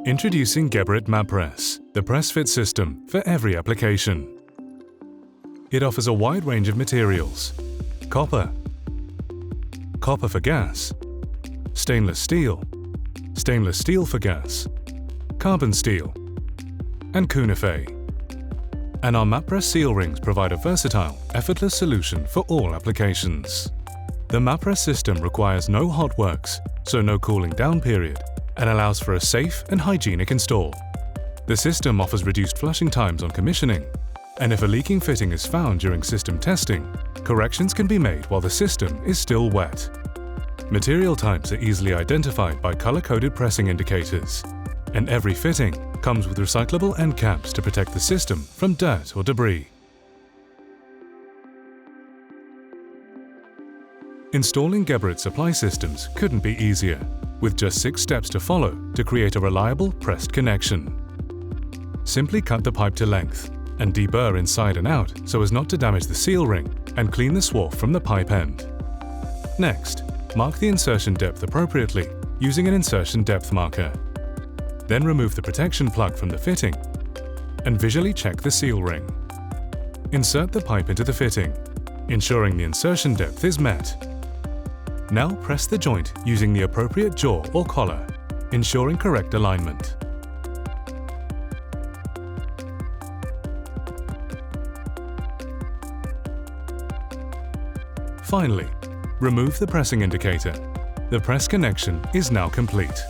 Introducing Geberit Mapress, the press-fit system for every application. It offers a wide range of materials: copper, copper for gas, stainless steel for gas, carbon steel, and cunife. And our Mapress seal rings provide a versatile, effortless solution for all applications. The Mapress system requires no hot works, so no cooling down period, and allows for a safe and hygienic install. The system offers reduced flushing times on commissioning, and if a leaking fitting is found during system testing, corrections can be made while the system is still wet. Material types are easily identified by color-coded pressing indicators, and every fitting comes with recyclable end caps to protect the system from dirt or debris. Installing Geberit supply systems couldn't be easier, with just 6 steps to follow to create a reliable pressed connection. Simply cut the pipe to length and deburr inside and out so as not to damage the seal ring, and clean the swarf from the pipe end. Next, mark the insertion depth appropriately using an insertion depth marker. Then remove the protection plug from the fitting and visually check the seal ring. Insert the pipe into the fitting, ensuring the insertion depth is met. Now press the joint using the appropriate jaw or collar, ensuring correct alignment. Finally, remove the pressing indicator. The press connection is now complete.